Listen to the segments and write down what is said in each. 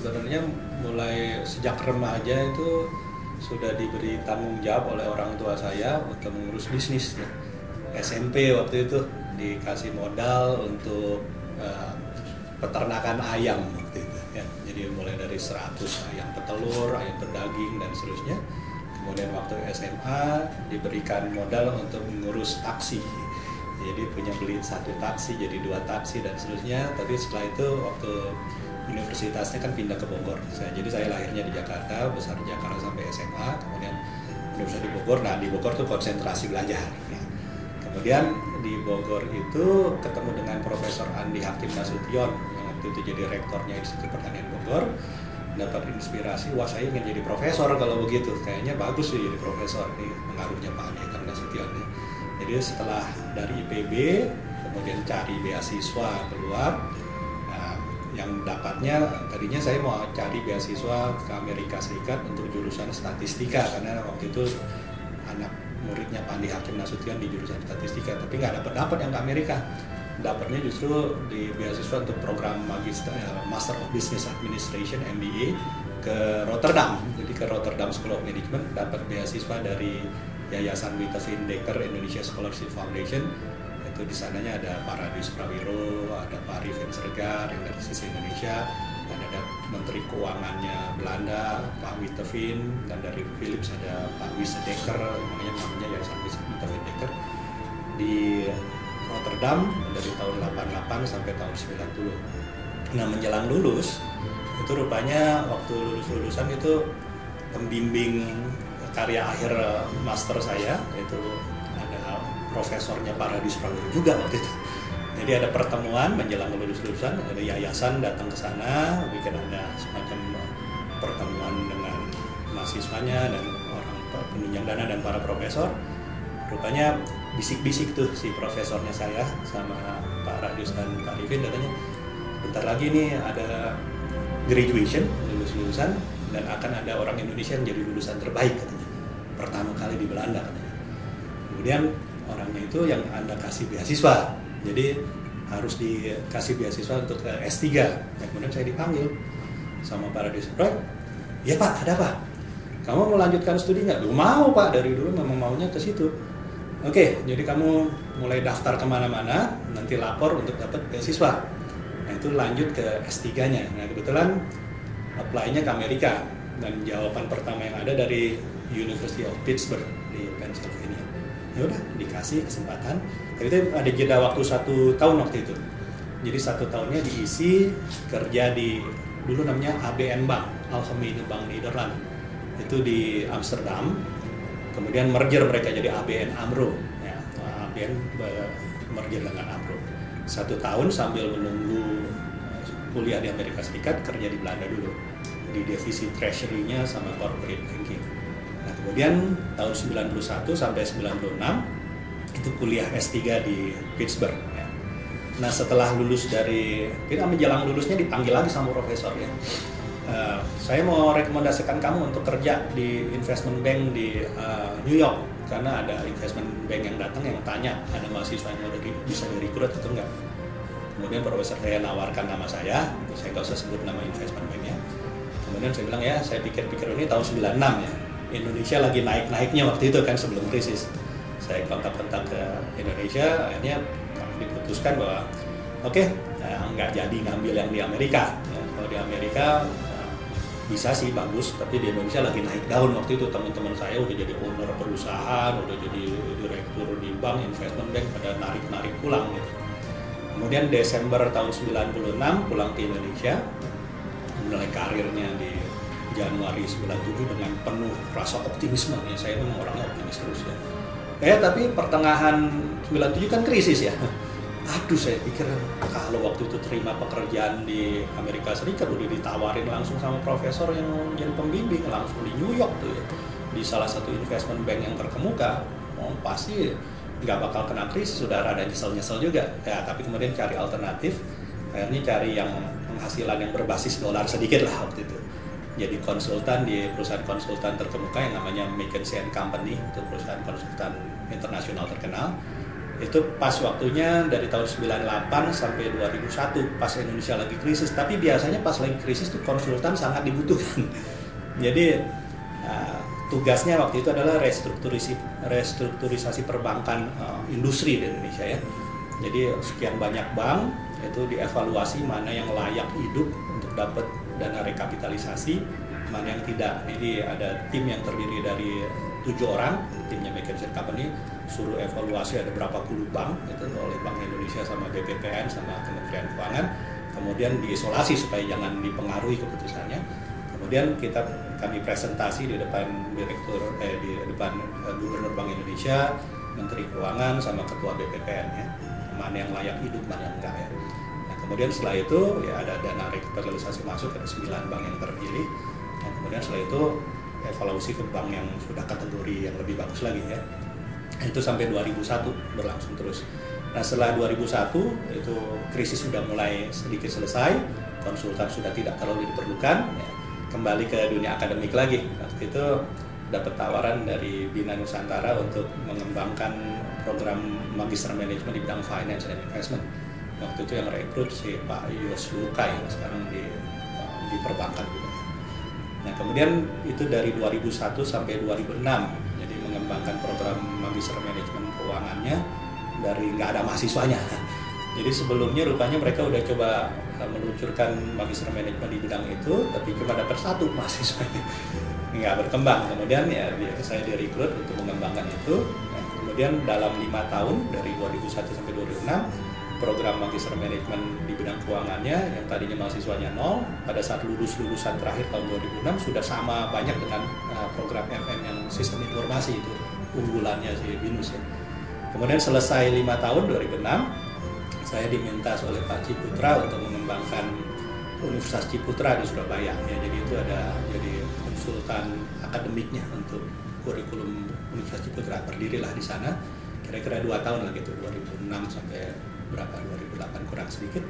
sebenarnya mulai sejak remaja itu sudah diberi tanggung jawab oleh orang tua saya untuk mengurus bisnis ya. SMP waktu itu dikasih modal untuk peternakan ayam waktu itu ya. Jadi mulai dari 100 ayam petelur, ayam pedaging dan seterusnya. Kemudian waktu SMA diberikan modal untuk mengurus taksi. Jadi punya beli 1 taksi jadi 2 taksi dan seterusnya. Tapi setelah itu waktu universitasnya kan pindah ke Bogor. Jadi saya lahirnya di Jakarta, besar di Jakarta sampai SMA, kemudian universitas di Bogor. Nah di Bogor tuh konsentrasi belajar. Ya. Kemudian di Bogor itu ketemu dengan Profesor Andi Hakim Nasution yang waktu itu jadi rektornya Institut Pertanian Bogor. Dapat inspirasi, wah saya ingin jadi profesor kalau begitu, kayaknya bagus sih jadi profesor nih, pengaruhnya Pak Andi Hakim Nasution. Ya. Jadi setelah dari IPB, kemudian cari beasiswa keluar. Yang dapatnya tadinya saya mau cari beasiswa ke Amerika Serikat untuk jurusan statistika karena waktu itu anak muridnya Pak Andi Hakim Nasution di jurusan statistika, tapi nggak dapat yang ke Amerika. Dapatnya justru di beasiswa untuk program Master of Business Administration MBA ke Rotterdam. Jadi ke Rotterdam School of Management dapat beasiswa dari Yayasan Witteveen Dekker Indonesia Scholarship Foundation. Itu di sananya ada Pak Radius Prawiro, ada Pak Rivin Sergar yang dari sisi Indonesia, dan ada Menteri Keuangannya Belanda, Pak Witteveen, dan dari Philips ada Pak Wisse Dekker, namanya Yayasan Witteveen Dekker di Rotterdam dari tahun 88 sampai tahun 90. Nah menjelang lulus, itu rupanya waktu lulusan itu pembimbing karya akhir master saya, yaitu profesornya Pak Radius Prawiro juga waktu itu. Jadi ada pertemuan menjelang lulusan, ada yayasan datang ke sana, bikin ada semacam pertemuan dengan mahasiswanya dan orang penunjang dana dan para profesor. Rupanya bisik-bisik tuh si profesornya saya sama Pak Radius dan Pak Rivin, katanya bentar lagi nih ada graduation, lulusan, dan akan ada orang Indonesia yang jadi lulusan terbaik katanya. Pertama kali di Belanda katanya. Kemudian orangnya itu yang Anda kasih beasiswa, jadi harus dikasih beasiswa untuk ke S3. Nah, kemudian saya dipanggil sama Pak Radius, ya Pak, ada apa? Kamu mau lanjutkan studi nggak? Mau Pak, dari dulu memang maunya ke situ. Oke, jadi kamu mulai daftar kemana-mana, nanti lapor untuk dapat beasiswa. Nah itu lanjut ke S3-nya. Nah kebetulan apply-nya ke Amerika, dan jawaban pertama yang ada dari University of Pittsburgh di Pennsylvania. Ya udah dikasih kesempatan. Tapi itu ada jeda waktu 1 tahun waktu itu. Jadi 1 tahunnya diisi kerja di dulu namanya ABN Bank, Algemene Bank Nederland. Itu di Amsterdam. Kemudian merger mereka jadi ABN AMRO. Ya, ABN merger dengan AMRO. 1 tahun sambil menunggu kuliah di Amerika Serikat, kerja di Belanda dulu di divisi treasury-nya sama corporate banking. Nah, kemudian tahun 91 sampai 96 itu kuliah S3 di Pittsburgh ya. Nah, setelah lulus dari kita menjelang lulusnya dipanggil lagi sama profesor ya. Saya mau rekomendasikan kamu untuk kerja di investment bank di New York karena ada investment bank yang datang yang tanya ada mahasiswa yang bisa direkrut atau enggak. Kemudian profesor saya nawarkan nama saya nggak usah sebut nama investment banknya. Kemudian saya bilang ya, saya pikir-pikir ini tahun 96 ya. Indonesia lagi naik-naiknya waktu itu kan sebelum krisis. Saya kontak-kontak ke Indonesia, akhirnya diputuskan bahwa oke, nggak jadi ngambil yang di Amerika. Ya, kalau di Amerika bisa sih bagus, tapi di Indonesia lagi naik daun waktu itu. Teman-teman saya udah jadi owner perusahaan, udah jadi direktur di bank, investment bank, pada narik-narik pulang gitu. Kemudian Desember tahun 96 pulang ke Indonesia, mulai karirnya di Januari 97 dengan penuh rasa optimisme. Ya, saya memang orangnya optimis terus ya. Tapi pertengahan 97 kan krisis ya. Aduh, saya pikir kalau waktu itu terima pekerjaan di Amerika Serikat udah ditawarin langsung sama profesor yang jadi pembimbing langsung di New York tuh ya, di salah satu investment bank yang terkemuka. Pasti nggak bakal kena krisis, sudah rada nyesel-nyesel juga. Ya, tapi kemudian cari alternatif, akhirnya cari yang penghasilan yang berbasis dolar sedikit lah waktu itu. Jadi konsultan di perusahaan konsultan terkemuka yang namanya McKinsey & Company, itu perusahaan konsultan internasional terkenal. Itu pas waktunya dari tahun 98 sampai 2001 pas Indonesia lagi krisis. Tapi biasanya pas lagi krisis tuh konsultan sangat dibutuhkan. Jadi tugasnya waktu itu adalah restrukturisasi perbankan industri di Indonesia ya. Jadi sekian banyak bank itu dievaluasi mana yang layak hidup untuk dapat dana rekapitalisasi, mana yang tidak. Jadi ada tim yang terdiri dari 7 orang, timnya McKinsey Company, suruh evaluasi ada berapa puluh bank itu oleh Bank Indonesia sama BPPN sama Kementerian Keuangan, kemudian diisolasi supaya jangan dipengaruhi keputusannya. Kemudian kami presentasi di depan di depan Gubernur Bank Indonesia, Menteri Keuangan sama Ketua BPPN ya, mana yang layak hidup, mana yang enggak ya. Nah, kemudian setelah itu ya ada dana rekapitalisasi masuk, ada 9 bank yang terpilih. Nah, kemudian setelah itu evaluasi ke bank yang sudah kategori yang lebih bagus lagi ya. Itu sampai 2001 berlangsung terus. Nah, setelah 2001 itu krisis sudah mulai sedikit selesai, konsultan sudah tidak terlalu diperlukan ya. Kembali ke dunia akademik lagi. Waktu itu dapat tawaran dari Bina Nusantara untuk mengembangkan program Magister Manajemen di bidang Finance and Investment. Waktu itu yang rekrut si Pak Yos Lukai yang sekarang di perbankan juga. Nah, kemudian itu dari 2001 sampai 2006, jadi mengembangkan program Magister Manajemen Keuangannya dari nggak ada mahasiswanya. Jadi sebelumnya rupanya mereka udah coba meluncurkan Magister Manajemen di bidang itu, tapi cuma dapat 1 mahasiswanya, nggak berkembang. Kemudian ya saya direkrut untuk mengembangkan itu. Nah, kemudian dalam 5 tahun dari 2001 sampai 2006, program Magister Manajemen di bidang keuangannya yang tadinya mahasiswanya 0, pada saat lulusan terakhir tahun 2006 sudah sama banyak dengan program MM yang sistem informasi itu unggulannya si BINUS ya. Kemudian selesai 5 tahun 2006, saya diminta oleh Pak Ciputra untuk mengembangkan Universitas Ciputra di Surabaya ya. Jadi itu ada jadi konsultan akademiknya untuk kurikulum Universitas Ciputra, berdirilah di sana kira-kira 2 tahun lah gitu, 2006 sampai berapa 2008 kurang sedikit.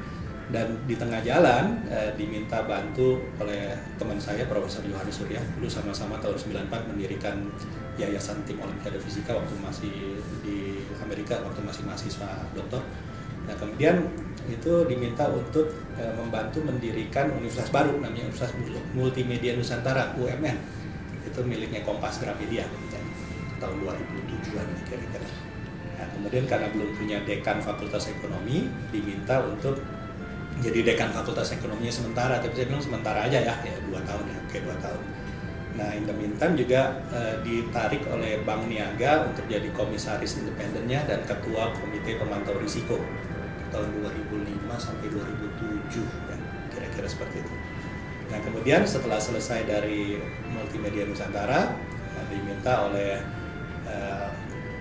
Dan di tengah jalan diminta bantu oleh teman saya Profesor Yohanes Surya, dulu sama-sama tahun 94 mendirikan Yayasan Tim Olimpiade Fisika waktu masih di Amerika, waktu masih mahasiswa doktor. Nah, kemudian itu diminta untuk membantu mendirikan universitas baru namanya Universitas Multimedia Nusantara UMN. Itu miliknya Kompas Gramedia ya, tahun 2007-an kira-kira. Nah, kemudian karena belum punya dekan Fakultas Ekonomi, diminta untuk jadi dekan Fakultas Ekonominya sementara, tapi saya bilang sementara aja ya 2 tahun ya, oke 2 tahun. Nah, in the meantime juga ditarik oleh Bank Niaga untuk jadi komisaris independennya dan ketua Komite Pemantau Risiko tahun 2005 sampai 2007 ya, kira-kira seperti itu. Nah, kemudian setelah selesai dari Multimedia Nusantara, diminta oleh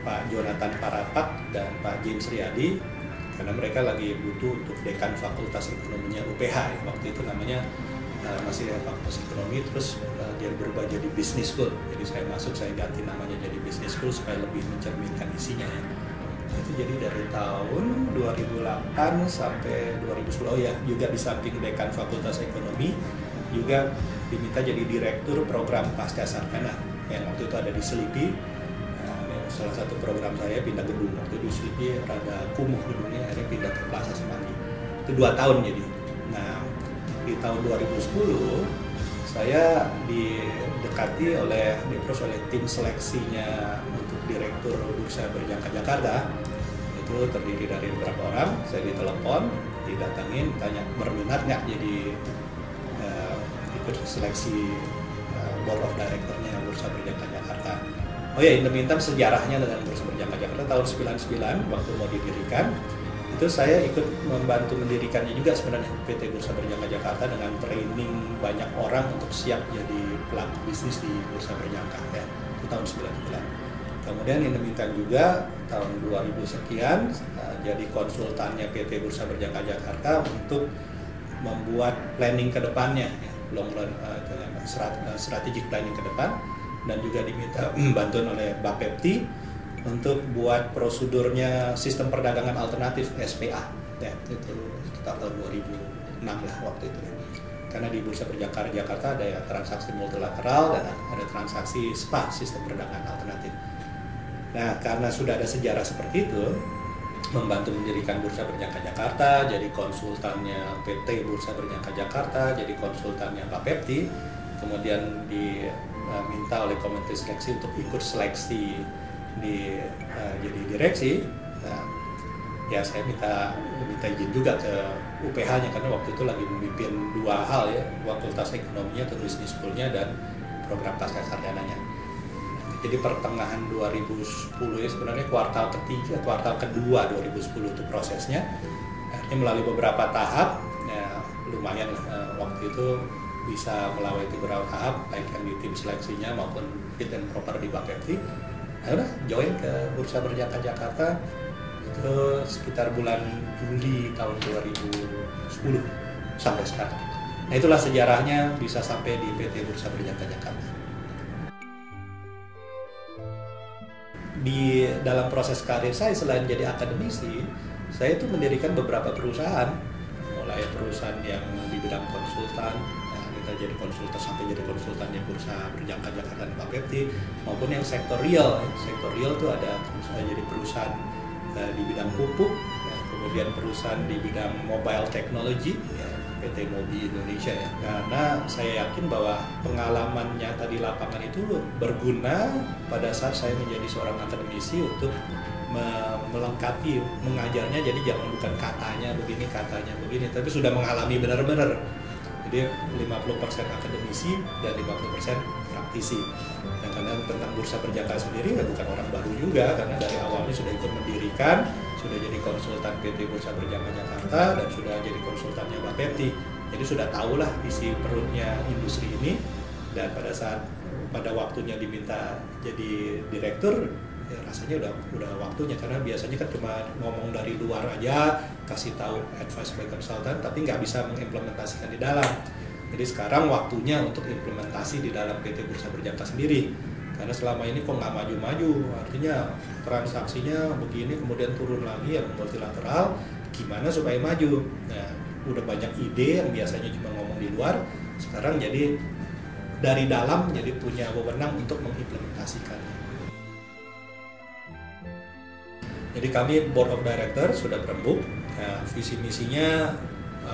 Pak Jonathan Parapat dan Pak James Riyadi, karena mereka lagi butuh untuk dekan Fakultas Ekonominya UPH ya. Waktu itu namanya masih Fakultas Ekonomi, terus dia berubah jadi Business School. Jadi saya masuk, saya ganti namanya jadi Business School supaya lebih mencerminkan isinya ya. Itu jadi dari tahun 2008 sampai 2010 oh ya, juga di samping dekan Fakultas Ekonomi juga diminta jadi direktur program pasca sarjana yang waktu itu ada di Selipi. Salah satu program saya pindah gedung, waktu di Selipi rada kumuh gedungnya, akhirnya pindah ke Plaza Semanggi. Itu 2 tahun jadi. Nah, di tahun 2010 saya didekati oleh tim seleksinya untuk direktur Bursa Berjangka Jakarta. Itu terdiri dari beberapa orang. Saya ditelepon, didatangin, tanya berminat nggak jadi ikut seleksi board of directornya Bursa Berjangka Jakarta. Oh ya, in the meantime sejarahnya dengan Bursa Berjangka Jakarta tahun 99 waktu mau didirikan, itu saya ikut membantu mendirikannya juga sebenarnya PT Bursa Berjangka Jakarta dengan training banyak orang untuk siap jadi pelaku bisnis di Bursa Berjangka ya. Itu tahun 99. Kemudian in the meantime juga tahun 2000 sekian jadi konsultannya PT Bursa Berjangka Jakarta untuk membuat planning ke depannya ya, long run strategic planning ke depan, dan juga diminta bantuan oleh Bapepti untuk buat prosedurnya sistem perdagangan alternatif SPA ya, itu sekitar tahun 2006 lah waktu itu ya. Karena di Bursa Berjangka Jakarta ada ya transaksi multilateral dan ada transaksi SPA, sistem perdagangan alternatif. Nah, karena sudah ada sejarah seperti itu, membantu mendirikan Bursa Berjangka Jakarta, jadi konsultannya PT Bursa Berjangka Jakarta, jadi konsultannya Bapepti, kemudian diminta oleh komite seleksi untuk ikut seleksi jadi direksi. Nah, ya saya minta izin juga ke UPH-nya karena waktu itu lagi memimpin dua hal ya, Fakultas Ekonominya atau Business School-nya dan program pasca sarjananya. Jadi pertengahan 2010 ya, sebenarnya kuartal kedua 2010 itu prosesnya. Akhirnya melalui beberapa tahap, ya lumayan lah waktu itu bisa melewati beberapa tahap, baik yang di tim seleksinya maupun fit and proper di Bapepti. Akhirnya join ke Bursa Berjangka Jakarta itu sekitar bulan Juli tahun 2010 sampai sekarang. Nah itulah sejarahnya bisa sampai di PT Bursa Berjangka Jakarta. Di dalam proses karir saya selain jadi akademisi, saya itu mendirikan beberapa perusahaan, mulai perusahaan yang di bidang konsultan, nah, kita jadi konsultan sampai jadi konsultannya Bursa Berjangka Jakarta dan Bapepti, maupun yang sektor real. Sektor real itu ada jadi perusahaan di bidang pupuk, ya, kemudian perusahaan di bidang mobile technology, ya, PT Mobi Indonesia ya. Karena saya yakin bahwa pengalaman nyata di lapangan itu berguna pada saat saya menjadi seorang akademisi untuk melengkapi mengajarnya. Jadi jangan bukan katanya begini, tapi sudah mengalami benar-benar. Jadi 50% akademisi dan 50% praktisi. Dan karena tentang Bursa Berjangka sendiri ya bukan orang baru juga, karena dari awalnya sudah ikut mendirikan, sudah jadi konsultan PT Bursa Berjangka Jakarta dan sudah jadi konsultannya Bapepti. Jadi sudah tahulah isi perutnya industri ini, dan pada waktunya diminta jadi direktur, ya rasanya udah waktunya, karena biasanya kan cuma ngomong dari luar aja, kasih tahu advice by consultant, tapi nggak bisa mengimplementasikan di dalam. Jadi sekarang waktunya untuk implementasi di dalam PT Bursa Berjangka sendiri. Karena selama ini kok nggak maju-maju, artinya transaksinya begini kemudian turun lagi yang multilateral, gimana supaya maju? Nah, udah banyak ide yang biasanya cuma ngomong di luar, sekarang jadi dari dalam jadi punya wewenang untuk mengimplementasikannya. Jadi kami Board of Director sudah berembuk, nah, visi misinya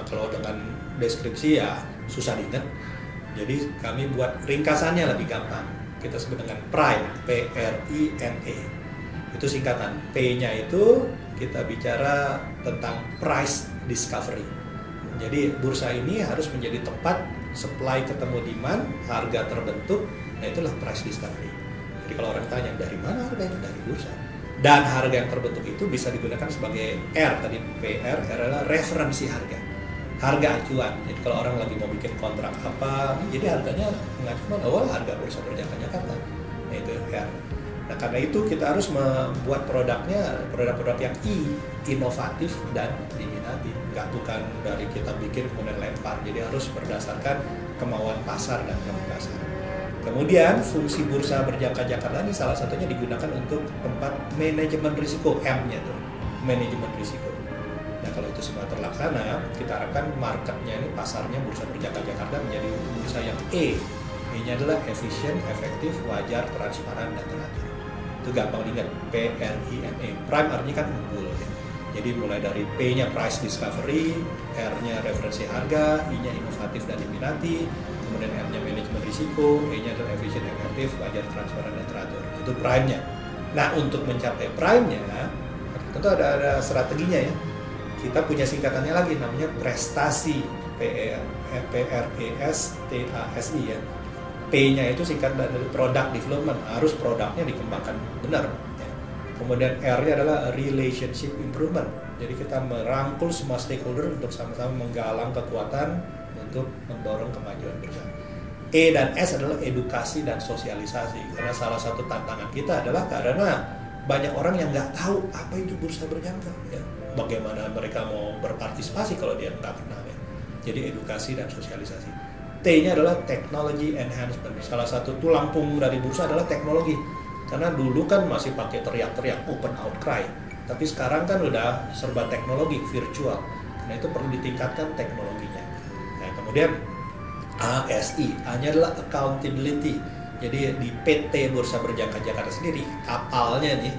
kalau dengan deskripsi ya susah diingat. Jadi kami buat ringkasannya lebih gampang. Kita sebut dengan PRIME, P-R-I-M-E. Itu singkatan. P-nya itu kita bicara tentang price discovery. Jadi bursa ini harus menjadi tempat supply ketemu demand, harga terbentuk, nah itulah price discovery. Jadi kalau orang tanya dari mana harga itu, dari bursa. Dan harga yang terbentuk itu bisa digunakan sebagai R, tadi PR adalah referensi harga. Harga acuan. Jadi kalau orang lagi mau bikin kontrak apa, jadi harganya mengacu pada harga Bursa Berjangka Jakarta. Nah itu R. Nah karena itu kita harus membuat produk-produk yang inovatif dan diminati. Nggak bukan dari kita bikin kemudian lempar. Jadi harus berdasarkan kemauan pasar dan kemauan pasar. Kemudian fungsi Bursa Berjangka Jakarta ini salah satunya digunakan untuk tempat manajemen risiko, M-nya tuh, manajemen risiko. Nah kalau itu semua terlaksana, kita harapkan marketnya ini, pasarnya Bursa Berjangka Jakarta menjadi bursa yang E. E-nya adalah efisien, efektif, wajar, transparan, dan teratur. Itu gampang diingat, P-R-I-M-E. Prime artinya kan unggul. Ya. Jadi mulai dari P-nya price discovery, R-nya referensi harga, I-nya inovatif dan diminati, kemudian M-nya manajemen risiko, E-nya adalah efisien, efektif, wajar, transparan, dan teratur. Itu prime-nya. Nah untuk mencapai prime-nya, tentu ada strateginya ya. Kita punya singkatannya lagi, namanya prestasi, P-R-E-S-T-A-S-I ya. P-nya itu singkat dari product development, harus produknya dikembangkan benar. Ya. Kemudian R-nya adalah relationship improvement. Jadi kita merangkul semua stakeholder untuk sama-sama menggalang kekuatan untuk mendorong kemajuan bersama. E dan S adalah edukasi dan sosialisasi. Karena salah satu tantangan kita adalah karena banyak orang yang nggak tahu apa itu Bursa Berjangka. Ya. Bagaimana mereka mau berpartisipasi kalau dia nggak kenal ya. Jadi edukasi dan sosialisasi. T-nya adalah technology enhancement. Salah satu tulang punggung dari bursa adalah teknologi. Karena dulu kan masih pakai teriak-teriak open outcry. Tapi sekarang kan udah serba teknologi, virtual. Karena itu perlu ditingkatkan teknologinya. Nah kemudian ASI, A-nya adalah accountability. Jadi di PT Bursa Berjangka Jakarta sendiri, kapalnya nih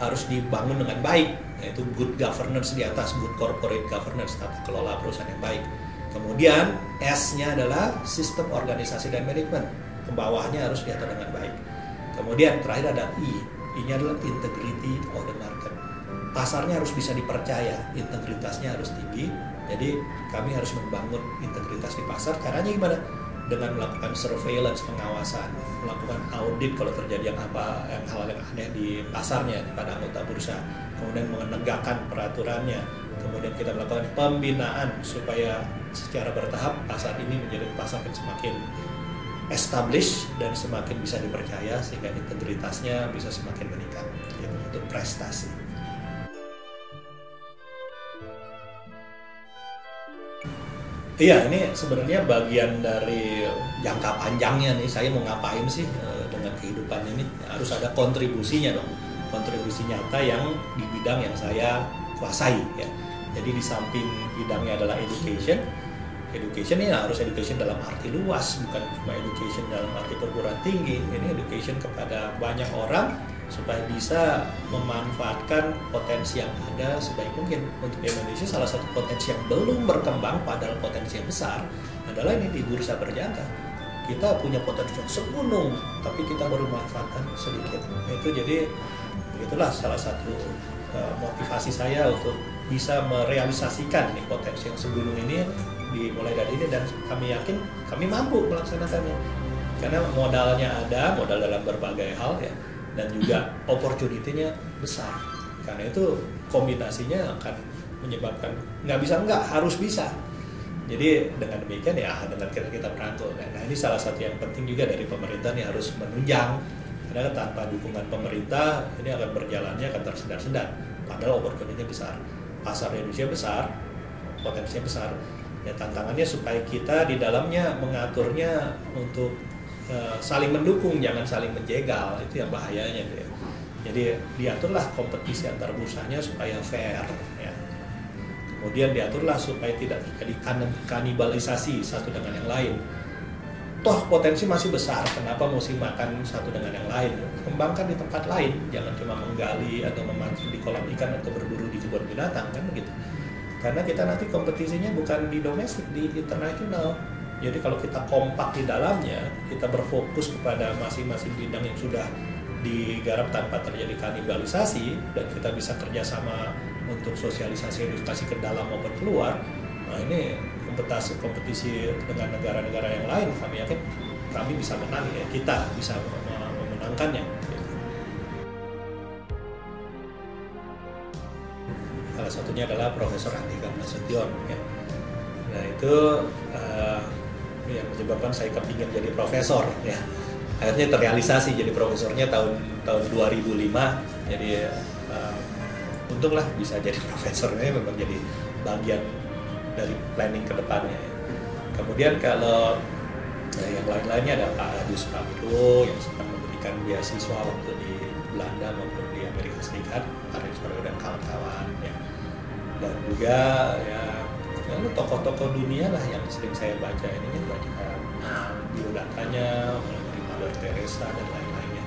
harus dibangun dengan baik, yaitu good governance di atas, good corporate governance, tata kelola perusahaan yang baik. Kemudian S-nya adalah sistem organisasi dan manajemen, ke bawahnya harus diatur dengan baik. Kemudian terakhir ada I, I-nya adalah integrity of the market. Pasarnya harus bisa dipercaya, integritasnya harus tinggi. Jadi kami harus membangun integritas di pasar. Caranya gimana? Dengan melakukan surveillance, pengawasan, melakukan audit kalau terjadi hal yang aneh di pasarnya pada anggota bursa, kemudian menegakkan peraturannya, kemudian kita melakukan pembinaan supaya secara bertahap pasar ini menjadi pasar yang semakin established dan semakin bisa dipercaya sehingga integritasnya bisa semakin meningkat. Itu prestasi. Iya, ini sebenarnya bagian dari jangka panjangnya nih, saya mau ngapain sih dengan kehidupan ini. Harus ada kontribusinya dong, kontribusi nyata yang di bidang yang saya kuasai ya. Jadi di samping bidangnya adalah education ini harus education dalam arti luas, bukan cuma education dalam arti perguruan tinggi. Ini education kepada banyak orang supaya bisa memanfaatkan potensi yang ada sebaik mungkin. Untuk Indonesia salah satu potensi yang belum berkembang padahal potensi yang besar adalah ini di bursa berjangka. Kita punya potensi yang segunung tapi kita baru manfaatkan sedikit. Itu jadi itulah salah satu motivasi saya untuk bisa merealisasikan nih potensi yang segunung ini dimulai dari ini, dan kami yakin kami mampu melaksanakannya karena modalnya ada, modal dalam berbagai hal ya, dan juga opportunity-nya besar. Karena itu kombinasinya akan menyebabkan nggak harus bisa. Jadi dengan demikian ya dengan kita merangkul. Nah ini salah satu yang penting juga dari pemerintah nih, harus menunjang, karena tanpa dukungan pemerintah ini akan berjalannya akan tersendat-sendat. Padahal opportunity-nya besar, pasar Indonesia besar, potensinya besar. Ya tantangannya supaya kita di dalamnya mengaturnya untuk saling mendukung, jangan saling menjegal. Itu yang bahayanya ya. Jadi diaturlah kompetisi antar bursanya supaya fair ya. Kemudian diaturlah supaya tidak terjadi kanibalisasi satu dengan yang lain. Toh potensi masih besar, kenapa mesti makan satu dengan yang lain? Kembangkan di tempat lain, jangan cuma menggali atau memancing di kolam ikan atau berburu di kebun binatang kan begitu. Karena kita nanti kompetisinya bukan di domestik, di internasional. Jadi kalau kita kompak di dalamnya, kita berfokus kepada masing-masing bidang yang sudah digarap tanpa terjadi kanibalisasi, dan kita bisa kerjasama untuk sosialisasi edukasi ke dalam maupun keluar. Nah ini kompetisi dengan negara-negara yang lain, kami yakin kami bisa menang ya, kita bisa memenangkannya. Salah satunya adalah Profesor Andika Nasution ya. Nah itu yang menyebabkan saya kepingin jadi profesor ya. Akhirnya terrealisasi jadi profesornya tahun 2005. Jadi untunglah bisa jadi profesornya, memang jadi bagian dari planning ke depannya ya. Kemudian kalau yang lain-lainnya ada Pak Radius Pramilo yang sedang memberikan beasiswa waktu di Belanda maupun di Amerika Serikat, Pak Radius Pramilo dan kawan-kawan ya. Dan juga ya tokoh-tokoh dunia lah yang sering saya baca ini kan, baca biodatanya dari Mother Teresa dan lain-lainnya,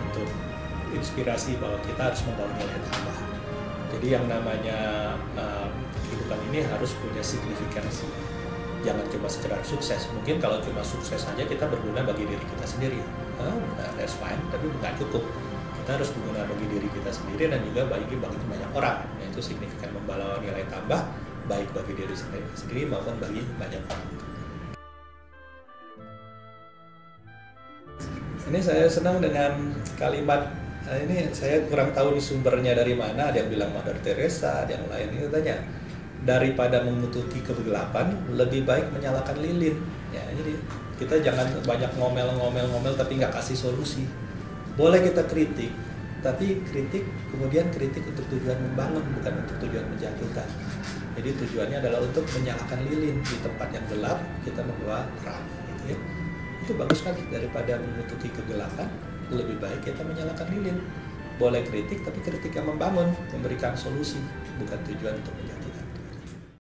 untuk inspirasi bahwa kita harus membangun nilai tambah. Jadi yang namanya kehidupan ini harus punya signifikansi, jangan cuma sekedar sukses. Mungkin kalau cuma sukses saja kita berguna bagi diri kita sendiri, that's fine, tapi nggak cukup. Kita harus berguna bagi diri kita sendiri dan juga bagi banyak orang. Yaitu signifikan membawa nilai tambah baik bagi diri sendiri maupun bagi banyak orang. Ini saya senang dengan kalimat ini, saya kurang tahu di sumbernya dari mana. Ada yang bilang Mother Teresa, ada yang lain. Itu tanya, daripada menutupi kegelapan lebih baik menyalakan lilin ya. Jadi kita jangan banyak ngomel tapi nggak kasih solusi. Boleh kita kritik, tapi kemudian kritik untuk tujuan membangun, bukan untuk tujuan menjatuhkan. Jadi tujuannya adalah untuk menyalakan lilin di tempat yang gelap, kita membawa terang gitu ya. Itu bagus sekali, daripada menutupi kegelapan lebih baik kita menyalakan lilin. Boleh kritik, tapi kritik yang membangun, memberikan solusi, bukan tujuan untuk menjatuhkan.